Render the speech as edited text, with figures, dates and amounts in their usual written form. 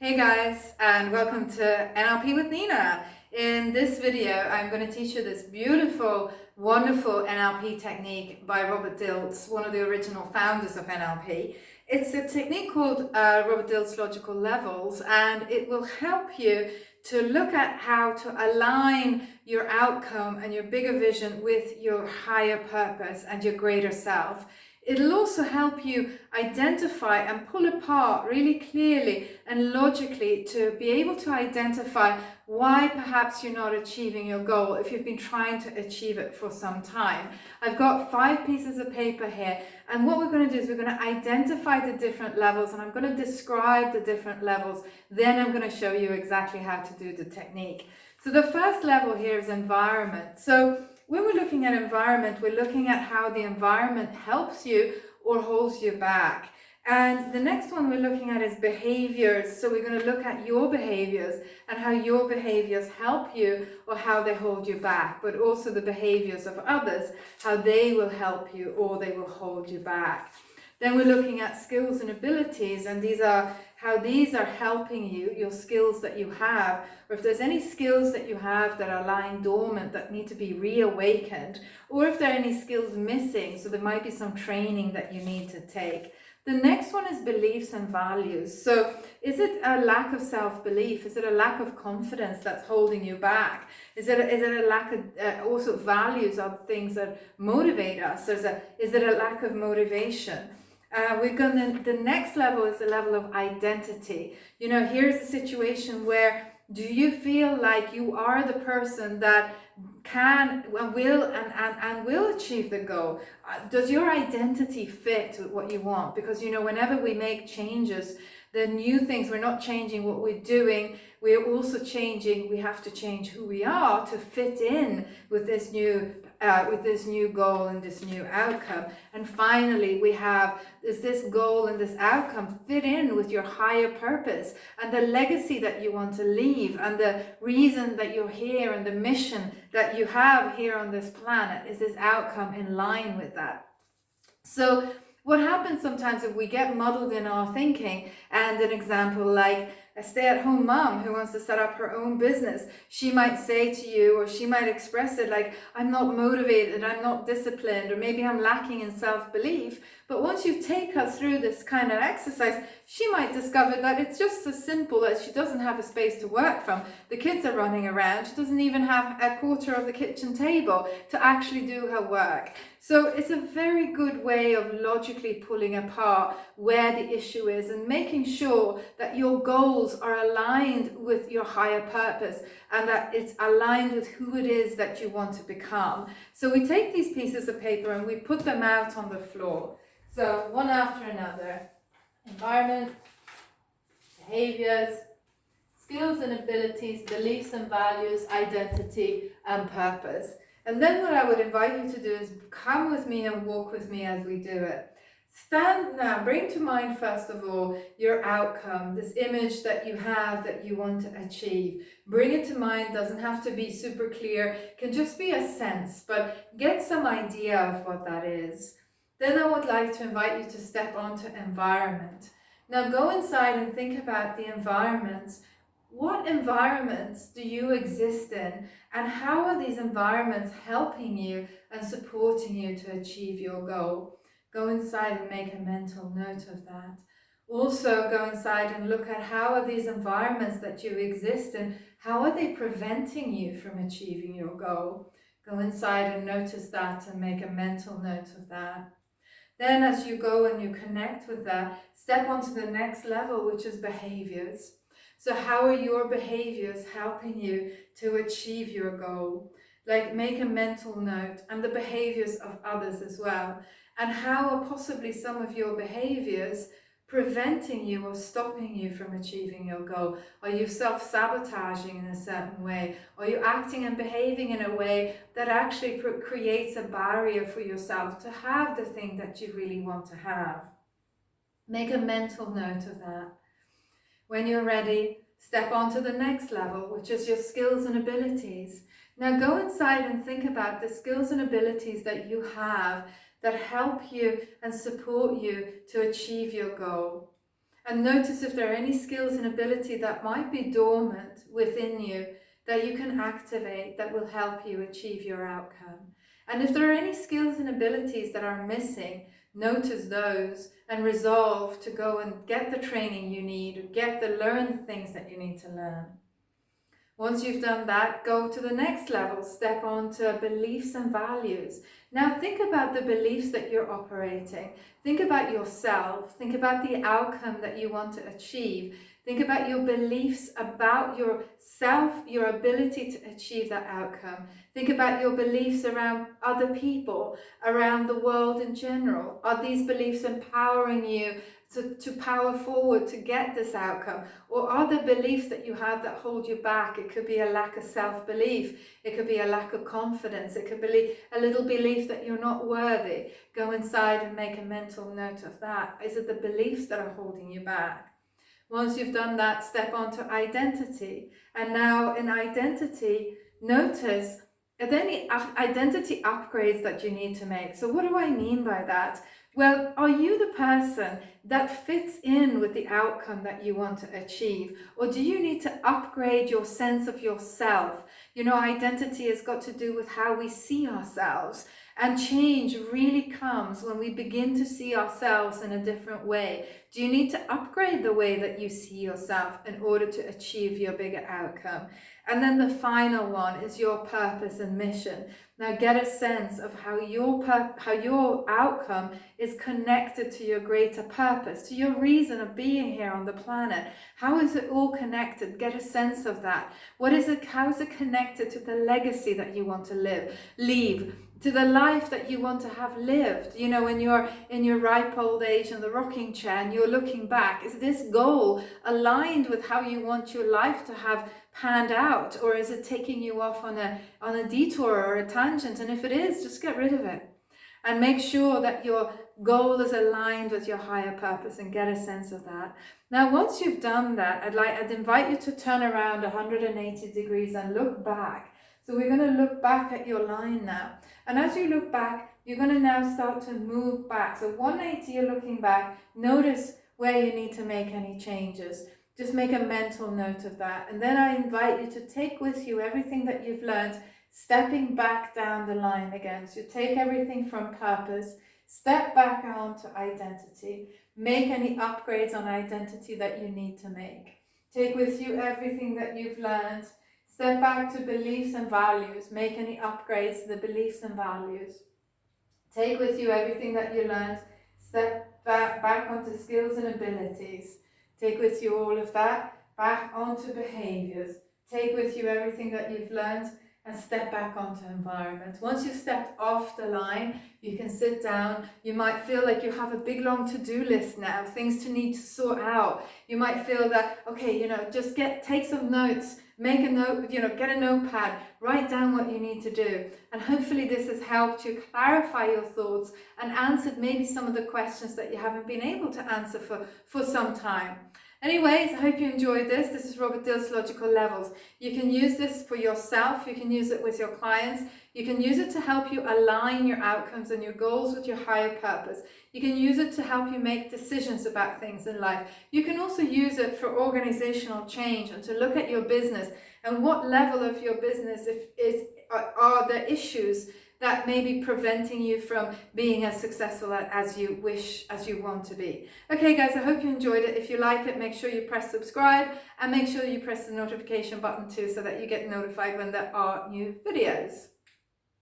Hey guys, and welcome to NLP with Nina. In this video, I'm going to teach you this beautiful, wonderful NLP technique by Robert Dilts, one of the original founders of NLP. It's a technique called Robert Dilts Logical Levels, and it will help you to look at how to align your outcome and your bigger vision with your higher purpose and your greater self. It'll also help you identify and pull apart really clearly and logically to be able to identify why perhaps you're not achieving your goal if you've been trying to achieve it for some time. I've got 5 pieces of paper here, and what we're going to do is we're going to identify the different levels, and I'm going to describe the different levels. Then I'm going to show you exactly how to do the technique. So the first level here is environment. So when we're looking at environment, we're looking at how the environment helps you or holds you back. And the next one we're looking at is behaviors. So we're going to look at your behaviors and how your behaviors help you or how they hold you back, but also the behaviors of others, how they will help you or they will hold you back. Then we're looking at skills and abilities, and these are how these are helping you, your skills that you have, or if there's any skills that you have that are lying dormant that need to be reawakened, or if there are any skills missing, so there might be some training that you need to take. The next one is beliefs and values. So is it a lack of self-belief? Is it a lack of confidence that's holding you back? Is it a lack of, also values are things that motivate us? Is it a lack of motivation? The next level is the level of identity. Here's a situation where do you feel like you are the person that can and will achieve the goal? Does your identity fit with what you want? Because whenever we make changes, the new things, we're not changing what we're doing, we're also changing, we have to change who we are to fit in with this new goal and this new outcome. And finally, does this goal and this outcome fit in with your higher purpose and the legacy that you want to leave and the reason that you're here and the mission that you have here on this planet? Is this outcome in line with that? So what happens sometimes if we get muddled in our thinking, and an example like a stay-at-home mom who wants to set up her own business, she might say to you, or she might express it like, I'm not motivated, I'm not disciplined, or maybe I'm lacking in self-belief. But once you take her through this kind of exercise, she might discover that it's just as simple as she doesn't have a space to work from. The kids are running around. She doesn't even have a quarter of the kitchen table to actually do her work. So it's a very good way of logically pulling apart where the issue is and making sure that your goals are aligned with your higher purpose and that it's aligned with who it is that you want to become. So we take these pieces of paper and we put them out on the floor. So one after another: environment, behaviors, skills and abilities, beliefs and values, identity and purpose. And then what I would invite you to do is come with me and walk with me as we do it. Stand now, bring to mind first of all your outcome, this image that you have that you want to achieve. Bring it to mind, doesn't have to be super clear, can just be a sense, but get some idea of what that is. Then I would like to invite you to step onto environment. Now go inside and think about the environments. What environments do you exist in, and how are these environments helping you and supporting you to achieve your goal? Go inside and make a mental note of that. Also go inside and look at how are these environments that you exist in, how are they preventing you from achieving your goal? Go inside and notice that and make a mental note of that. Then as you go and you connect with that, step onto the next level, which is behaviors. So how are your behaviors helping you to achieve your goal? Like, make a mental note, and the behaviors of others as well. And how are possibly some of your behaviors preventing you or stopping you from achieving your goal? Are you self-sabotaging in a certain way? Are you acting and behaving in a way that actually creates a barrier for yourself to have the thing that you really want to have? Make a mental note of that. When you're ready, step on to the next level, which is your skills and abilities. Now go inside and think about the skills and abilities that you have that help you and support you to achieve your goal. And notice if there are any skills and ability that might be dormant within you that you can activate that will help you achieve your outcome. And if there are any skills and abilities that are missing, notice those and resolve to go and get the training you need, or learn the things that you need to learn. Once you've done that, go to the next level, step on to beliefs and values. Now think about the beliefs that you're operating. Think about yourself. Think about the outcome that you want to achieve. Think about your beliefs about yourself, your ability to achieve that outcome. Think about your beliefs around other people, around the world in general. Are these beliefs empowering you to power forward to get this outcome? Or are there beliefs that you have that hold you back? It could be a lack of self-belief. It could be a lack of confidence. It could be a little belief that you're not worthy. Go inside and make a mental note of that. Is it the beliefs that are holding you back? Once you've done that, step on to identity. And now in identity, notice, are there any identity upgrades that you need to make? So what do I mean by that? Well, are you the person that fits in with the outcome that you want to achieve? Or do you need to upgrade your sense of yourself? You know, identity has got to do with how we see ourselves. And change really comes when we begin to see ourselves in a different way. Do you need to upgrade the way that you see yourself in order to achieve your bigger outcome? And then the final one is your purpose and mission. Now get a sense of how your outcome is connected to your greater purpose, to your reason of being here on the planet. How is it all connected? Get a sense of that. How is it connected to the legacy that you want to leave? To the life that you want to have lived? You know, when you're in your ripe old age in the rocking chair and you're looking back, is this goal aligned with how you want your life to have panned out? Or is it taking you off on a detour or a tangent? And if it is, just get rid of it. And make sure that your goal is aligned with your higher purpose and get a sense of that. Now, once you've done that, I'd invite you to turn around 180 degrees and look back. So we're going to look back at your line now. And as you look back, you're going to now start to move back. So 180, you're looking back. Notice where you need to make any changes. Just make a mental note of that. And then I invite you to take with you everything that you've learned, stepping back down the line again. So take everything from purpose, step back onto identity, make any upgrades on identity that you need to make. Take with you everything that you've learned. Step back to beliefs and values. Make any upgrades to the beliefs and values. Take with you everything that you learned. Step back onto skills and abilities. Take with you all of that back onto behaviors. Take with you everything that you've learned and step back onto environment. Once you've stepped off the line, you can sit down. You might feel like you have a big long to-do list now, things to need to sort out. You might feel that, okay, just take some notes. Make a note, get a notepad, write down what you need to do. And hopefully this has helped you clarify your thoughts and answered maybe some of the questions that you haven't been able to answer for some time. Anyways, I hope you enjoyed this. This is Robert Dilts' Logical Levels. You can use this for yourself. You can use it with your clients. You can use it to help you align your outcomes and your goals with your higher purpose. You can use it to help you make decisions about things in life. You can also use it for organizational change and to look at your business and what level of your business are the issues that may be preventing you from being as successful as you want to be. Okay guys, I hope you enjoyed it. If you like it, make sure you press subscribe and make sure you press the notification button too so that you get notified when there are new videos.